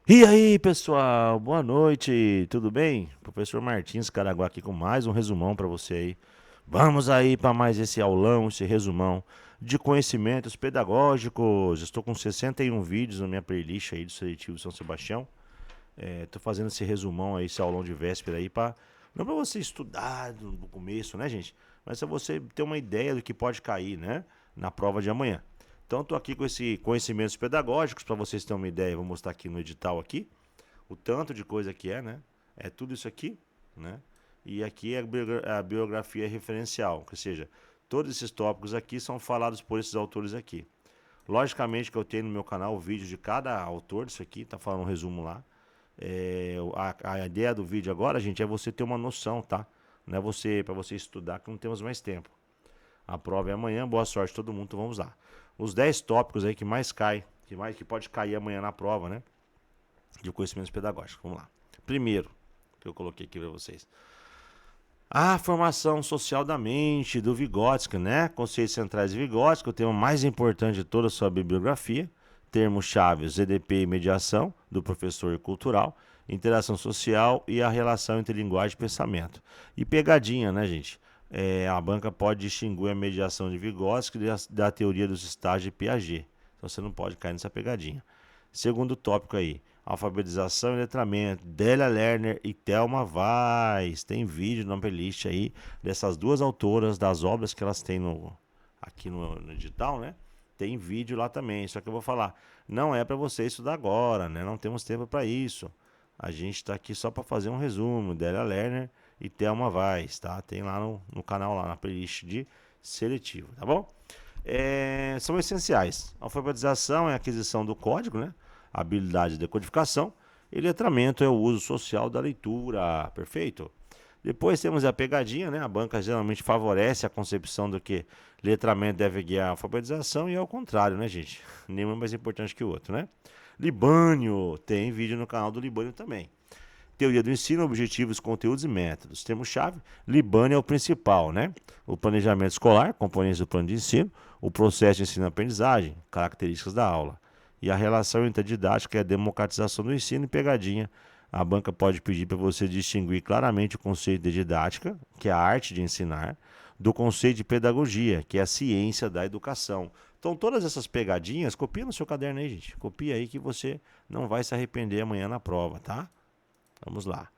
E aí, pessoal, boa noite, tudo bem? Professor Martins Caraguá aqui com mais um resumão para você aí. Vamos aí para mais esse aulão, esse resumão de conhecimentos pedagógicos. Estou com 61 vídeos na minha playlist aí do Seletivo São Sebastião. Estou fazendo esse resumão aí, esse aulão de véspera aí, não para você estudar no começo, né, gente? Mas para você ter uma ideia do que pode cair, né, na prova de amanhã. Então, estou aqui com esse conhecimentos pedagógicos para vocês terem uma ideia. Vou mostrar aqui no edital aqui o tanto de coisa que é, né? É tudo isso aqui, né? E aqui é a biografia referencial, ou seja, todos esses tópicos aqui são falados por esses autores aqui. Logicamente que eu tenho no meu canal o vídeo de cada autor disso aqui, tá falando um resumo lá. A ideia do vídeo agora, gente, é você ter uma noção, tá? Não é você para você estudar que não temos mais tempo. A prova é amanhã, boa sorte a todo mundo, então vamos lá. Os 10 tópicos aí que mais cai, que pode cair amanhã na prova, né? De conhecimentos pedagógicos. Vamos lá. Primeiro, que eu coloquei aqui para vocês. A formação social da mente, do Vygotsky, né? Conceitos centrais de Vygotsky, o tema mais importante de toda a sua bibliografia. Termos-chave, ZDP e mediação, do professor cultural. Interação social e a relação entre linguagem e pensamento. E pegadinha, né, gente? A banca pode distinguir a mediação de Vygotsky da teoria dos estágios de Piaget. Então você não pode cair nessa pegadinha. Segundo tópico aí, alfabetização e letramento, Délia Lerner e Thelma Vaz. Tem vídeo na playlist aí dessas duas autoras, das obras que elas têm aqui no digital, né? Tem vídeo lá também, só que eu vou falar, não é para você estudar agora, né? Não temos tempo para isso. A gente está aqui só para fazer um resumo, Délia Lerner e Thelma Vaz, tá? Tem lá no canal, lá na playlist de seletivo, tá bom? São essenciais. A alfabetização é a aquisição do código, né? A habilidade de decodificação. E letramento é o uso social da leitura. Perfeito? Depois temos a pegadinha, né? A banca geralmente favorece a concepção do que letramento deve guiar a alfabetização e ao contrário, né, gente? Nenhum é mais importante que o outro, né? Libânio, tem vídeo no canal do Libânio também. Teoria do ensino, objetivos, conteúdos e métodos. Termo-chave, Libânio é o principal, né? O planejamento escolar, componentes do plano de ensino, o processo de ensino-aprendizagem, características da aula. E a relação entre a didática e a democratização do ensino e pegadinha. A banca pode pedir para você distinguir claramente o conceito de didática, que é a arte de ensinar, do conceito de pedagogia, que é a ciência da educação. Então, todas essas pegadinhas, copia no seu caderno aí, gente. Copia aí que você não vai se arrepender amanhã na prova, tá? Vamos lá.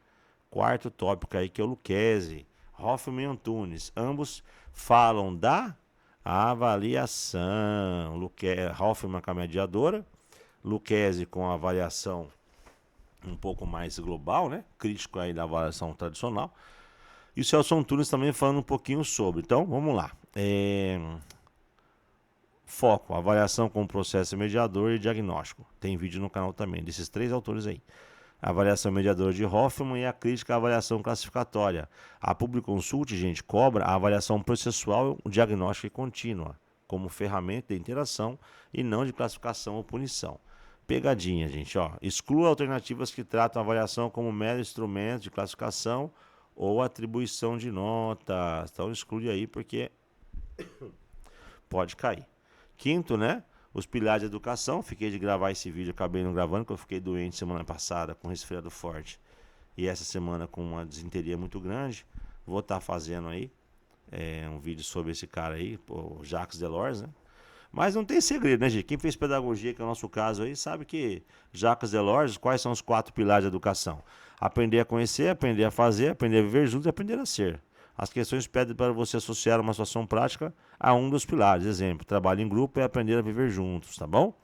Quarto tópico aí que é o Lucchesi, Hoffman e Antunes. Ambos falam da avaliação. Hoffman com a mediadora, Lucchesi com a avaliação um pouco mais global, né? Crítico aí da avaliação tradicional. E o Celso Antunes também falando um pouquinho sobre. Então, vamos lá. Foco, avaliação com processo mediador e diagnóstico. Tem vídeo no canal também, desses três autores aí. A avaliação mediadora de Hoffman e a crítica à avaliação classificatória. A Public Consult, gente, cobra a avaliação processual, diagnóstica e contínua, como ferramenta de interação e não de classificação ou punição. Pegadinha, gente, ó. Exclua alternativas que tratam a avaliação como mero instrumento de classificação ou atribuição de notas. Então exclui aí porque pode cair. Quinto, né? Os pilares de educação. Fiquei de gravar esse vídeo, acabei não gravando, porque eu fiquei doente semana passada com resfriado forte. E essa semana com uma desinteria muito grande. Vou estar fazendo aí um vídeo sobre esse cara aí, o Jacques Delors, né? Mas não tem segredo, né, gente? Quem fez pedagogia, que é o nosso caso aí, sabe que Jacques Delors, quais são os 4 pilares da educação? Aprender a conhecer, aprender a fazer, aprender a viver juntos e aprender a ser. As questões pedem para você associar uma situação prática a um dos pilares. Exemplo, trabalho em grupo é aprender a viver juntos, tá bom?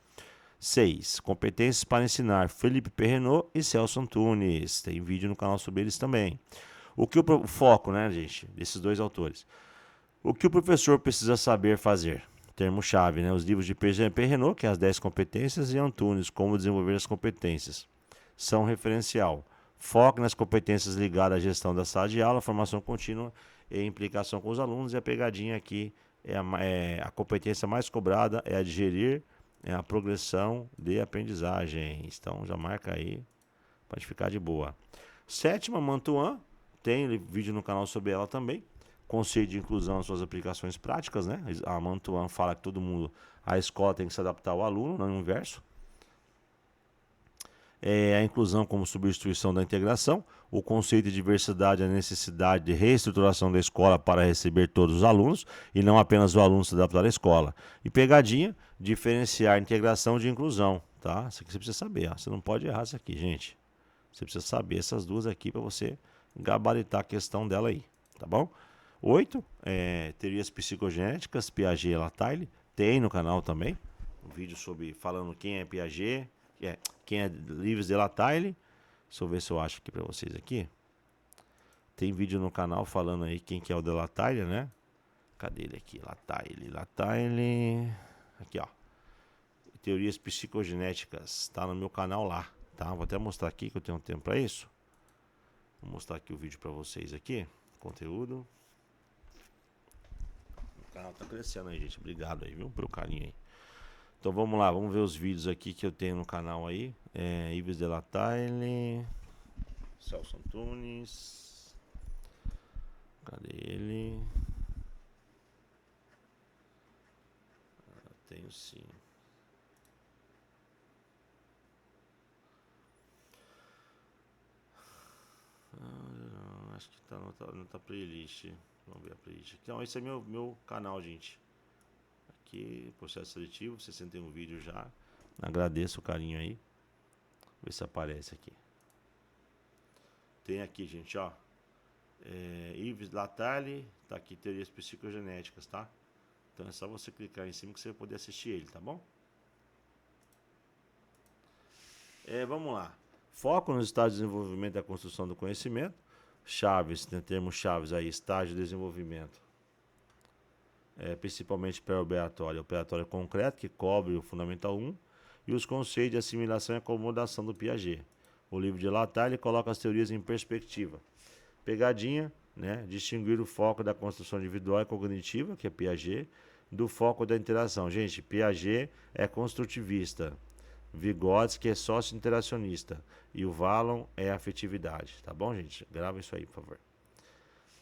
6. Competências para ensinar. Felipe Perrenot e Celso Antunes. Tem vídeo no canal sobre eles também. O que o foco, né, gente, desses dois autores? O que o professor precisa saber fazer? Termo-chave, né? Os livros de Perrenot, que é as 10 competências, e Antunes, como desenvolver as competências. São referencial. Foco nas competências ligadas à gestão da sala de aula, formação contínua e implicação com os alunos. E a pegadinha aqui a competência mais cobrada é a de gerir a progressão de aprendizagem. Então já marca aí, pode ficar de boa. Sétima, Mantuan, tem vídeo no canal sobre ela também. Conceito de inclusão em suas aplicações práticas, né? A Mantuan fala que todo mundo, a escola tem que se adaptar ao aluno, não o inverso. A inclusão como substituição da integração, o conceito de diversidade, a necessidade de reestruturação da escola para receber todos os alunos e não apenas o aluno se adaptar à escola. E pegadinha, diferenciar integração de inclusão, tá? Isso aqui você precisa saber, ó. Você não pode errar isso aqui, gente. Você precisa saber essas duas aqui para você gabaritar a questão dela aí, tá bom? 8, teorias psicogenéticas, Piaget e Lattaille, tem no canal também, um vídeo sobre falando quem é Piaget, quem é Yves de Lattaille. Deixa eu ver se eu acho aqui para vocês aqui. Tem vídeo no canal falando aí quem que é o de Lattaille, né? Cadê ele aqui? Lattaille. Aqui, ó. Teorias psicogenéticas, tá no meu canal lá, tá? Vou até mostrar aqui que eu tenho tempo para isso. Vou mostrar aqui o vídeo para vocês aqui. Conteúdo. O canal tá crescendo aí, gente. Obrigado aí, viu? Pelo carinho aí. Então vamos lá, vamos ver os vídeos aqui que eu tenho no canal aí. Yves de Lattaille, Celso Antunes. Cadê ele? Tenho sim. Acho que tá na playlist. Vamos ver a playlist. Então esse é meu canal, gente. Aqui, processo seletivo, 61 vídeos já. Agradeço o carinho aí. Ver se aparece aqui. Tem aqui, gente, ó. Yves Lattaille, tá aqui, teorias psicogenéticas, tá? Então é só você clicar em cima que você vai poder assistir ele, tá bom? Vamos lá. Foco nos estágios de desenvolvimento da construção do conhecimento. Chaves, tem termos chaves aí, estágio de desenvolvimento. Principalmente pré-operatório, operatório concreto, que cobre o Fundamental 1, e os conceitos de assimilação e acomodação do Piaget. O livro de Lattaille coloca as teorias em perspectiva. Pegadinha, né? Distinguir o foco da construção individual e cognitiva, que é Piaget, do foco da interação. Gente, Piaget é construtivista, Vygotsky é sócio-interacionista e o Vallon é afetividade. Tá bom, gente? Grava isso aí, por favor.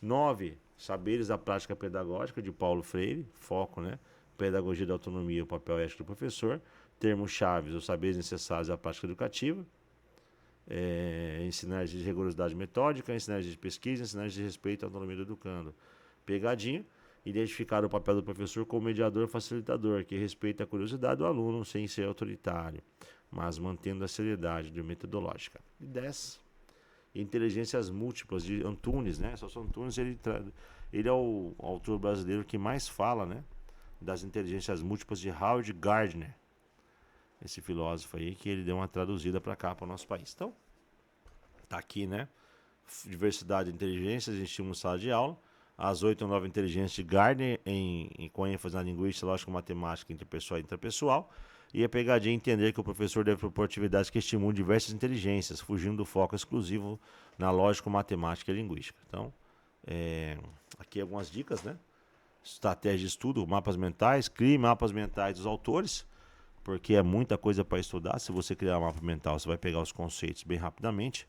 9. Saberes da prática pedagógica, de Paulo Freire, foco, né? Pedagogia da autonomia, o papel ético do professor. Termos chaves, os saberes necessários à prática educativa. Ensinar de rigorosidade metódica, ensinar de pesquisa, ensinar de respeito à autonomia do educando. Pegadinha, identificar o papel do professor como mediador facilitador, que respeita a curiosidade do aluno sem ser autoritário, mas mantendo a seriedade metodológica. E 10. Inteligências múltiplas, de Antunes, né? Celso Antunes, ele é o autor brasileiro que mais fala, né, das inteligências múltiplas, de Howard Gardner, esse filósofo aí, que ele deu uma traduzida para cá, para o nosso país. Então, tá aqui, né? Diversidade de inteligências em estímulo sala de aula. As 8 ou 9 inteligências de Gardner, com ênfase na linguística, lógica, matemática, interpessoal e intrapessoal. E a pegadinha é entender que o professor deve propor atividades que estimulam diversas inteligências, fugindo do foco exclusivo na lógica, matemática e linguística. Então, aqui algumas dicas, né? Estratégia de estudo, mapas mentais, crie mapas mentais dos autores, porque é muita coisa para estudar. Se você criar um mapa mental, você vai pegar os conceitos bem rapidamente.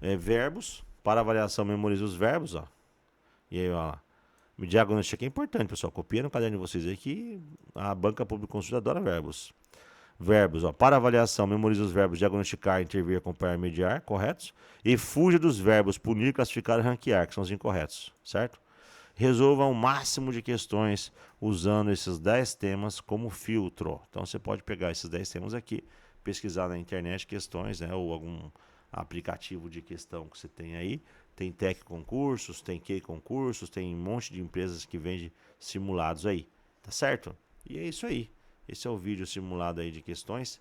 Verbos, para avaliação, memorize os verbos, ó. E aí, ó, diagnóstico é importante, pessoal. Copia no caderno de vocês aí que a banca pública consulta adora verbos. Verbos, ó, para avaliação, memorize os verbos diagnosticar, intervir, acompanhar, mediar, corretos? E fuja dos verbos punir, classificar e ranquear, que são os incorretos, certo? Resolva o máximo de questões usando esses 10 temas como filtro. Então você pode pegar esses 10 temas aqui, pesquisar na internet questões, né, ou algum aplicativo de questão que você tem aí. Tem Tech Concursos, tem Key Concursos, tem um monte de empresas que vendem simulados aí, tá certo? E é isso aí. Esse é o vídeo simulado aí de questões.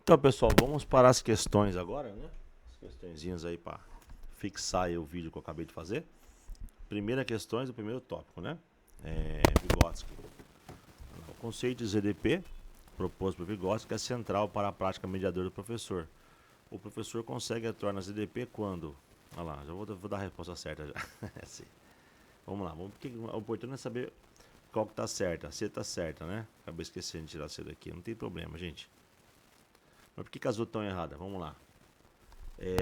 Então, pessoal, vamos para as questões agora, né? As questõezinhas aí para fixar aí o vídeo que eu acabei de fazer. Primeira questão do primeiro tópico, né? Vygotsky. O conceito de ZDP, proposto por Vygotsky, é central para a prática mediadora do professor. O professor consegue atuar na ZDP quando... Olha lá, já vou dar a resposta certa já. Assim. Vamos lá, porque o importante é saber qual que tá certa. A C tá certa, né? Acabei esquecendo de tirar a C daqui, não tem problema, gente. Mas por que as outras estão erradas? Vamos lá.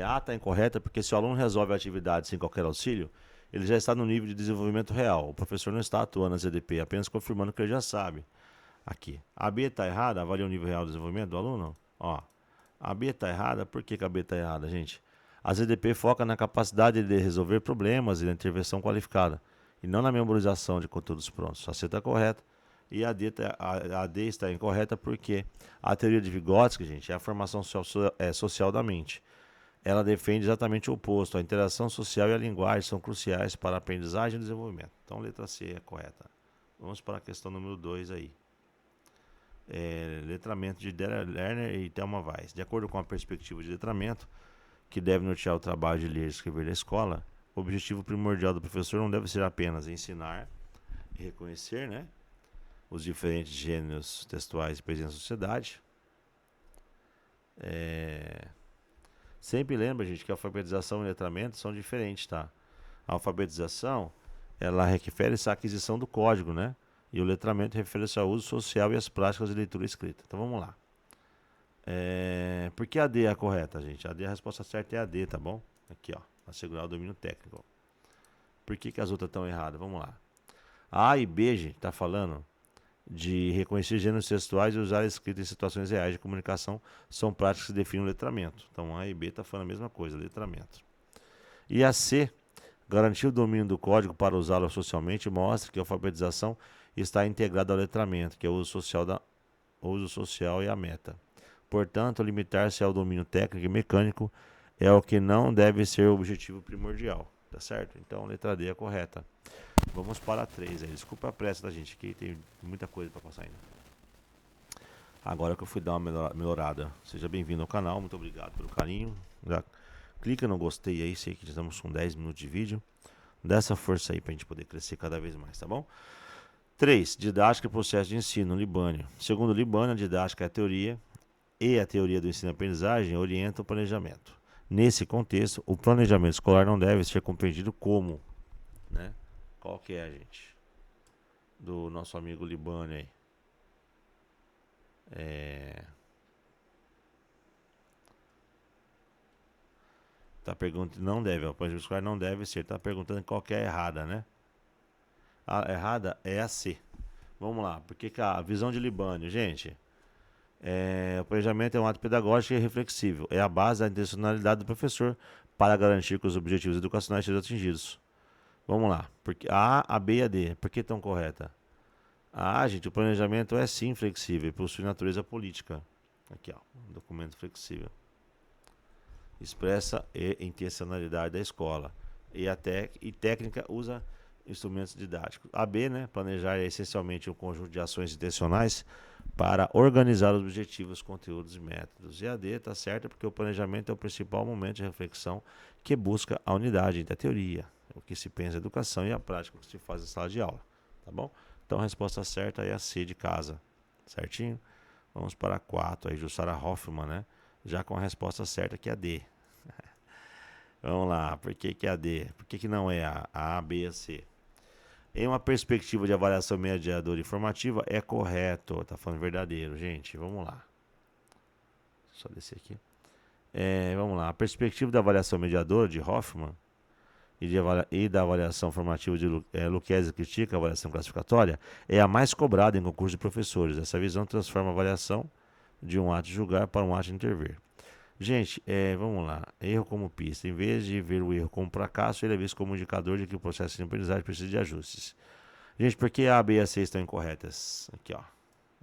A está incorreta porque se o aluno resolve a atividade sem qualquer auxílio, ele já está no nível de desenvolvimento real. O professor não está atuando na ZDP, apenas confirmando que ele já sabe. Aqui. A B está errada, avalia o nível real de desenvolvimento do aluno? Ó, a B está errada, por que a B está errada, gente? A ZDP foca na capacidade de resolver problemas e na intervenção qualificada, e não na memorização de conteúdos prontos. A C está correta e a D está incorreta porque a teoria de Vygotsky, gente, é a formação social da mente. Ela defende exatamente o oposto. A interação social e a linguagem são cruciais para a aprendizagem e desenvolvimento. Então, letra C é correta. Vamos para a questão número 2 aí. Letramento de Della Lerner e Thelma Weiss. De acordo com a perspectiva de letramento, que deve nortear o trabalho de ler e escrever da escola, o objetivo primordial do professor não deve ser apenas ensinar e reconhecer, né, os diferentes gêneros textuais presentes na sociedade. Sempre lembra, gente, que a alfabetização e letramento são diferentes, tá? A alfabetização, ela refere-se à aquisição do código, né? E o letramento refere-se ao uso social e às práticas de leitura e escrita. Então vamos lá. Por que a D é a correta, gente? A resposta certa é a D, tá bom? Aqui, ó. Assegurar o domínio técnico. Por que as outras estão erradas? Vamos lá. A e B, gente, tá falando de reconhecer gêneros textuais e usar a escrita em situações reais de comunicação são práticas que definem o letramento. Então A e B está falando a mesma coisa, letramento. E a C, garantir o domínio do código para usá-lo socialmente, mostra que a alfabetização está integrada ao letramento, que é o uso social e a meta. Portanto, limitar-se ao domínio técnico e mecânico é o que não deve ser o objetivo primordial. Tá certo? Então, a letra D é correta. Vamos para a 3 aí. Desculpa a pressa da gente, aqui tem muita coisa para passar ainda. Agora que eu fui dar uma melhorada. Seja bem-vindo ao canal, muito obrigado pelo carinho. Já clica no gostei aí, sei que já estamos com 10 minutos de vídeo. Dá essa força aí pra gente poder crescer cada vez mais, tá bom? 3. Didática e processo de ensino, Libânio. Segundo Libânio, a didática é a teoria e a teoria do ensino-aprendizagem orientam o planejamento. Nesse contexto, o planejamento escolar não deve ser compreendido como, né? Qual que é, gente? Do nosso amigo Libânio aí. Tá perguntando, não deve, o planejamento escolar não deve ser. Tá perguntando qual que é a errada, né? A errada é a C. Vamos lá, porque a visão de Libânio, gente, o planejamento é um ato pedagógico e reflexível. É a base da intencionalidade do professor para garantir que os objetivos educacionais sejam atingidos. Vamos lá, porque a B e a D, por que estão corretas? Gente, o planejamento é sim flexível e possui natureza política. Aqui, ó, um documento flexível. Expressa a intencionalidade da escola. E técnica usa instrumentos didáticos. A B, né, planejar é essencialmente um conjunto de ações intencionais para organizar os objetivos, conteúdos e métodos. E a D está certa porque o planejamento é o principal momento de reflexão que busca a unidade entre a teoria, o que se pensa em educação, e a prática, o que se faz na sala de aula. Tá bom? Então a resposta certa é a C de casa. Certinho? Vamos para a 4, aí Jussara Hoffmann, né? Já com a resposta certa, que é a D. Vamos lá, por que é a D? Por que não é a B e a C? Em uma perspectiva de avaliação mediadora e informativa, é correto. Tá falando verdadeiro, gente. Vamos lá. Só descer aqui. Vamos lá. A perspectiva da avaliação mediadora de Hoffmann e da avaliação formativa de Lucchesi critica a avaliação classificatória é a mais cobrada em concursos de professores. Essa visão transforma a avaliação de um ato de julgar para um ato de intervir. Gente, vamos lá. Erro como pista. Em vez de ver o erro como fracasso, ele é visto como indicador de que o processo de aprendizagem precisa de ajustes. Gente, por que A, B e a C estão incorretas? Aqui, ó.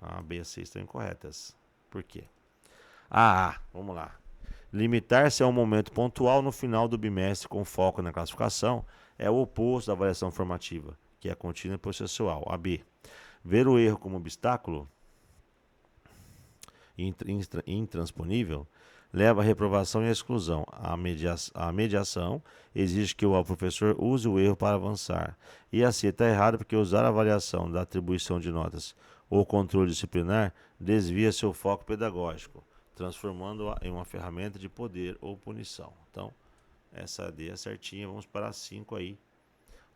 A, B e a C estão incorretas. Por quê? Vamos lá. Limitar-se a um momento pontual no final do bimestre com foco na classificação é o oposto da avaliação formativa, que é contínua e processual. A, B. Ver o erro como obstáculo intransponível leva à reprovação e à exclusão. A mediação exige que o professor use o erro para avançar. E a C está errado porque usar a avaliação da atribuição de notas ou controle disciplinar desvia seu foco pedagógico, transformando-a em uma ferramenta de poder ou punição. Então, essa D é certinha. Vamos para 5 aí.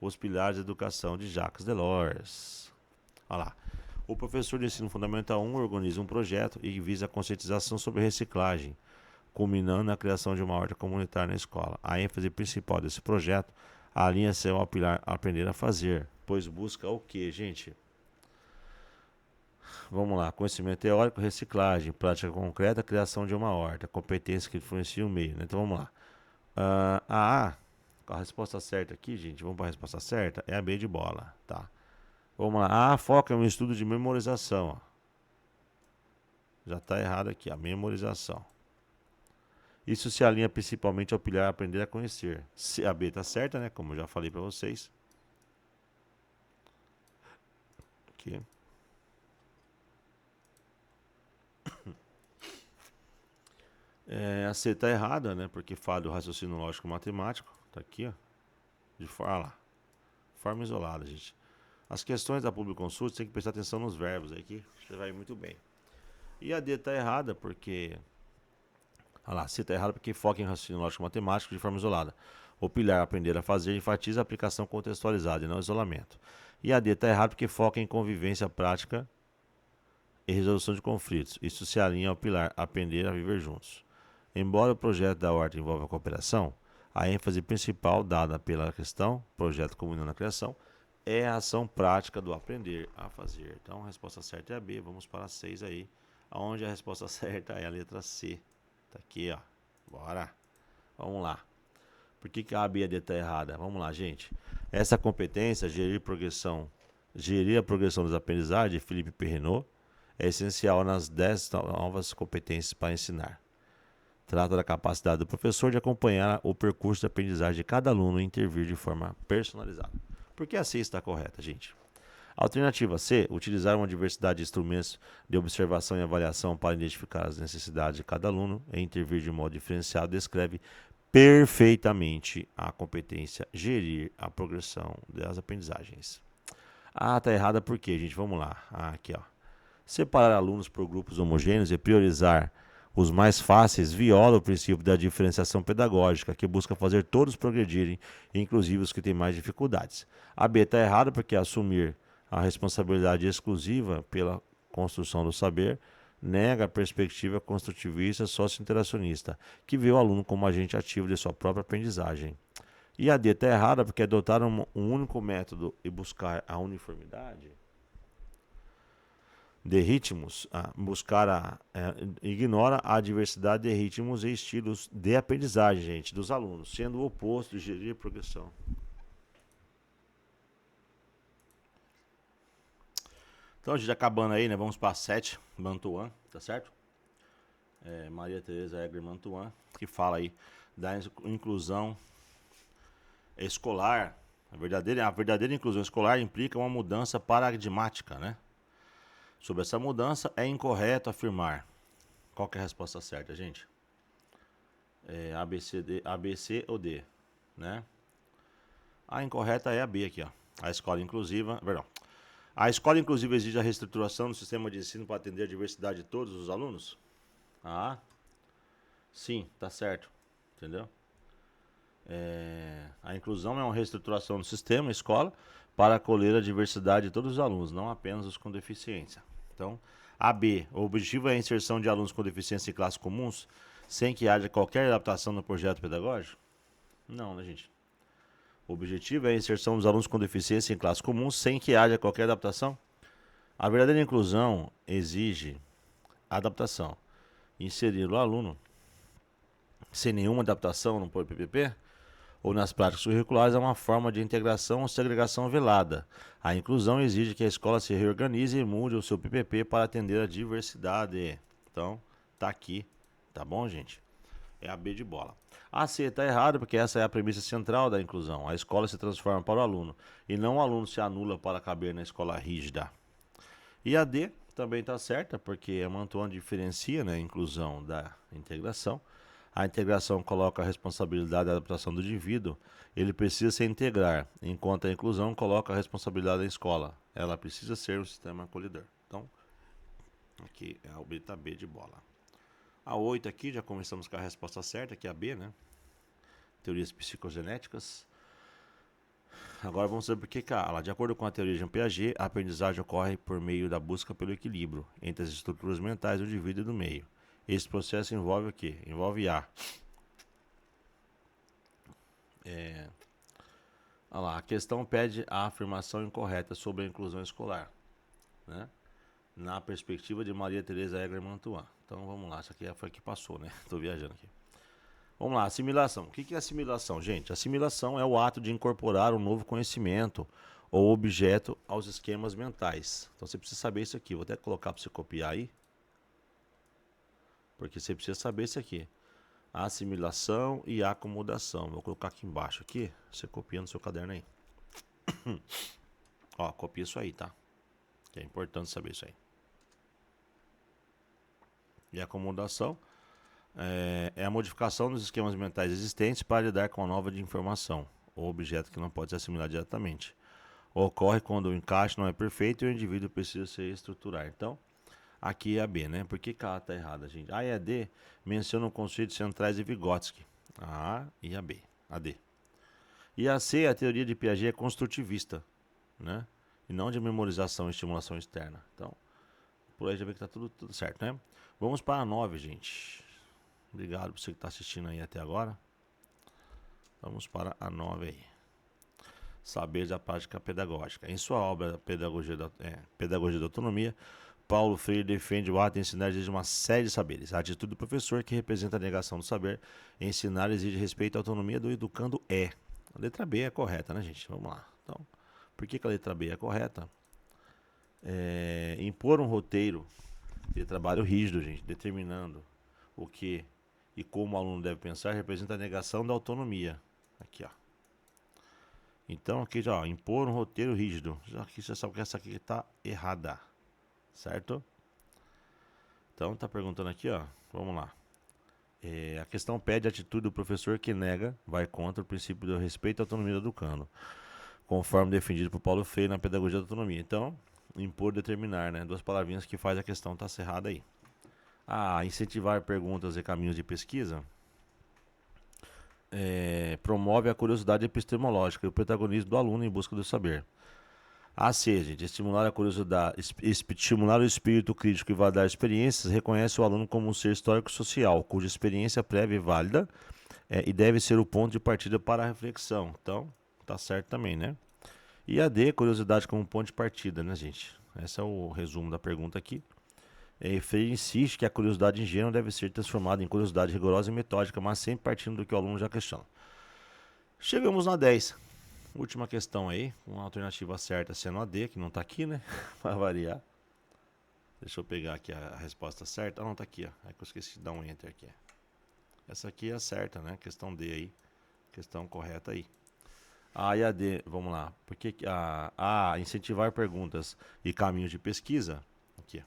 Os pilares da educação de Jacques Delors. Olha lá. O professor de ensino fundamental 1 organiza um projeto e visa a conscientização sobre reciclagem, culminando na criação de uma horta comunitária na escola. A ênfase principal desse projeto alinha-se ao pilar aprender a fazer, pois busca o que, gente? Vamos lá. Conhecimento teórico, reciclagem, prática concreta, criação de uma horta, competência que influencia o meio, né? Então vamos lá. A resposta certa aqui, gente, vamos para a resposta certa, é a B de bola, tá? Vamos lá. A foca em um estudo de memorização, ó. Já está errado aqui, a memorização. Isso se alinha principalmente ao pilar aprender a conhecer. Se a B está certa, né? Como eu já falei para vocês. Aqui. A C está errada, né? Porque fala do raciocínio lógico matemático. Tá aqui, ó. Lá. Forma isolada, gente. As questões da Public Consult tem que prestar atenção nos verbos aqui. Você vai ir muito bem. E a D está errada porque... Olha lá, C está errada porque foca em raciocínio lógico matemático de forma isolada. O pilar aprender a fazer enfatiza a aplicação contextualizada e não isolamento. E a D está errada porque foca em convivência prática e resolução de conflitos. Isso se alinha ao pilar aprender a viver juntos. Embora o projeto da horta envolva a cooperação, a ênfase principal dada pela questão, projeto comunhão na criação, é a ação prática do aprender a fazer. Então a resposta certa é a B, vamos para a 6 aí, onde a resposta certa é a letra C. Tá aqui, ó. Bora. Vamos lá. Por que a B e a D está errada? Vamos lá, gente. Essa competência, gerir a progressão das aprendizagens, de Felipe Perrinot, é essencial nas 10 novas competências para ensinar. Trata da capacidade do professor de acompanhar o percurso de aprendizagem de cada aluno e intervir de forma personalizada. Por que a C está correta, gente? Alternativa C, utilizar uma diversidade de instrumentos de observação e avaliação para identificar as necessidades de cada aluno e intervir de modo diferenciado, descreve perfeitamente a competência gerir a progressão das aprendizagens. Tá errada por quê, gente? Vamos lá. Aqui, ó. Separar alunos por grupos homogêneos e priorizar os mais fáceis viola o princípio da diferenciação pedagógica, que busca fazer todos progredirem, inclusive os que têm mais dificuldades. A B está errada porque assumir a responsabilidade exclusiva pela construção do saber nega a perspectiva construtivista socio-interacionista, que vê o aluno como agente ativo de sua própria aprendizagem. E a D está errada porque adotar um único método e buscar a uniformidade de ritmos, ignora a diversidade de ritmos e estilos de aprendizagem, gente, dos alunos, sendo o oposto de gerir progressão. Então, a gente acabando aí, né? Vamos para 7, Mantuan, tá certo? Maria Teresa Egger Mantuan, que fala aí da inclusão escolar. A verdadeira inclusão escolar implica uma mudança paradigmática, né? Sobre essa mudança, é incorreto afirmar. Qual que é a resposta certa, gente? A, B, C ou D, né? A incorreta é a B aqui, ó. A escola inclusiva, perdão. A escola inclusiva exige a reestruturação do sistema de ensino para atender a diversidade de todos os alunos? Sim, tá certo. Entendeu? A inclusão é uma reestruturação do sistema escola para acolher a diversidade de todos os alunos, não apenas os com deficiência. Então, a B, o objetivo é a inserção de alunos com deficiência em classes comuns, sem que haja qualquer adaptação no projeto pedagógico? Não, né, gente? O objetivo é a inserção dos alunos com deficiência em classes comuns, sem que haja qualquer adaptação? A verdadeira inclusão exige adaptação. Inserir o aluno sem nenhuma adaptação no PPP ou nas práticas curriculares é uma forma de integração ou segregação velada. A inclusão exige que a escola se reorganize e mude o seu PPP para atender a diversidade. Então, tá aqui, tá bom, gente? É a B de bola. A C está errado porque essa é a premissa central da inclusão. A escola se transforma para o aluno e não o aluno se anula para caber na escola rígida. E a D também está certa porque a Mantuan diferencia, né, a inclusão da integração. A integração coloca a responsabilidade da adaptação do indivíduo, ele precisa se integrar, enquanto a inclusão coloca a responsabilidade da escola, ela precisa ser um sistema acolhedor. Então, aqui é a letra B de bola. A 8 aqui, já começamos com a resposta certa, que é a B, né? Teorias psicogenéticas. Agora vamos ver por que de acordo com a teoria de Jean Piaget, a aprendizagem ocorre por meio da busca pelo equilíbrio entre as estruturas mentais do indivíduo e do meio. Esse processo envolve o quê? Envolve a questão pede a afirmação incorreta sobre a inclusão escolar, né? na perspectiva de Maria Teresa Egger Mantuan. Então vamos lá, isso aqui foi a que passou, né? Tô viajando aqui. Vamos lá, assimilação. O que é assimilação, gente? Assimilação é o ato de incorporar um novo conhecimento ou objeto aos esquemas mentais. Então você precisa saber isso aqui. Vou até colocar para você copiar aí. Porque você precisa saber isso aqui. Assimilação e acomodação. Vou colocar aqui embaixo aqui. Você copia no seu caderno aí. Ó, copia isso aí, tá? Que é importante saber isso aí. E acomodação é a modificação dos esquemas mentais existentes para lidar com a nova de informação ou objeto que não pode ser assimilado diretamente. Ocorre quando o encaixe não é perfeito e o indivíduo precisa se estruturar. Então, aqui é a B, né? Por que a A está errada, gente? A e a D mencionam conceitos centrais de Vygotsky. A A e a B. A D. E a C, a teoria de Piaget é construtivista, né? E não de memorização e estimulação externa. Então, por aí já vê que está tudo certo, né? Vamos para a 9, gente. Obrigado por você que está assistindo aí até agora. Vamos para a 9 aí. Saber da prática pedagógica. Em sua obra Pedagogia da Autonomia, Paulo Freire defende o ato de ensinar desde uma série de saberes. A atitude do professor, que representa a negação do saber, ensinar exige respeito à autonomia do educando é. A letra B é correta, né, gente? Vamos lá. Então, por que a letra B é correta? Impor um roteiro de trabalho rígido, gente, determinando o que e como o aluno deve pensar, representa a negação da autonomia. Aqui, ó. Então, aqui já, ó, impor um roteiro rígido. Já que você sabe que essa aqui está errada. Certo? Então, tá perguntando aqui, ó. Vamos lá. A questão pede a atitude do professor que nega, vai contra o princípio do respeito à autonomia do educando, conforme defendido por Paulo Freire na Pedagogia da Autonomia. Então, impor, determinar, né? Duas palavrinhas que faz a questão tá errada aí. Incentivar perguntas e caminhos de pesquisa. Promove a curiosidade epistemológica e o protagonismo do aluno em busca do saber. C, gente, estimular a curiosidade, estimular o espírito crítico e validar experiências, reconhece o aluno como um ser histórico-social, cuja experiência prévia e válida e deve ser o ponto de partida para a reflexão. Então, tá certo também, né? E a D, curiosidade como ponto de partida, né, gente? Esse é o resumo da pergunta aqui. Freire insiste que a curiosidade ingênua deve ser transformada em curiosidade rigorosa e metódica, mas sempre partindo do que o aluno já questiona. Chegamos na 10. Última questão aí, uma alternativa certa sendo a D, que não tá aqui, né? Para variar. Deixa eu pegar aqui a resposta certa. Não, tá aqui, ó. É que eu esqueci de dar um enter aqui. Essa aqui é a certa, né? Questão D aí. Questão correta aí. A e a D, vamos lá. Porque incentivar perguntas e caminhos de pesquisa. Aqui.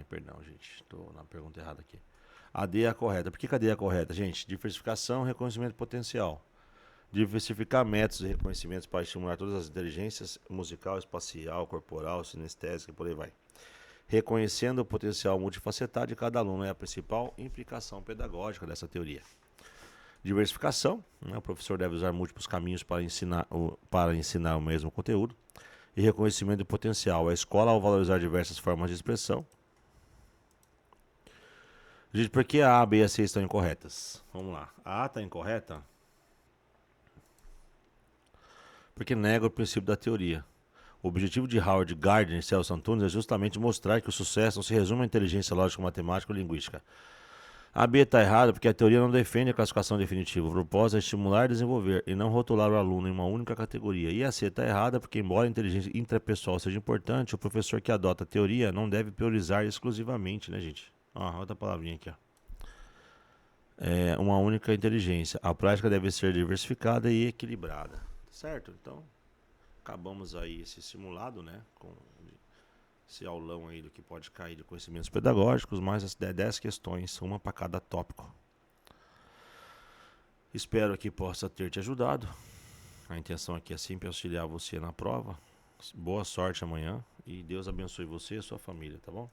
Perdão, gente. Estou na pergunta errada aqui. A D é a correta. Por que a D é a correta, gente? Diversificação, reconhecimento potencial. Diversificar métodos e reconhecimentos para estimular todas as inteligências musical, espacial, corporal, sinestésica e por aí vai. Reconhecendo o potencial multifacetado de cada aluno é a principal implicação pedagógica dessa teoria. Diversificação, né? O professor deve usar múltiplos caminhos para ensinar o mesmo conteúdo. E reconhecimento do potencial, a escola ao valorizar diversas formas de expressão. Gente, por que a B e a C estão incorretas? Vamos lá. A está incorreta porque nega o princípio da teoria. O objetivo de Howard Gardner e Celso Antunes é justamente mostrar que o sucesso não se resume à inteligência lógica, matemática ou linguística. A B está errada porque a teoria não defende a classificação definitiva. O propósito é estimular e desenvolver, e não rotular o aluno em uma única categoria. E a C está errada porque, embora a inteligência intrapessoal seja importante, o professor que adota a teoria não deve priorizar exclusivamente, né, gente? Outra palavrinha aqui, ó. Uma única inteligência. A prática deve ser diversificada e equilibrada. Certo? Então, acabamos aí esse simulado, né? Com esse aulão aí do que pode cair de conhecimentos pedagógicos, mais as 10 questões, uma para cada tópico. Espero que possa ter te ajudado. A intenção aqui é sempre auxiliar você na prova. Boa sorte amanhã e Deus abençoe você e a sua família, tá bom?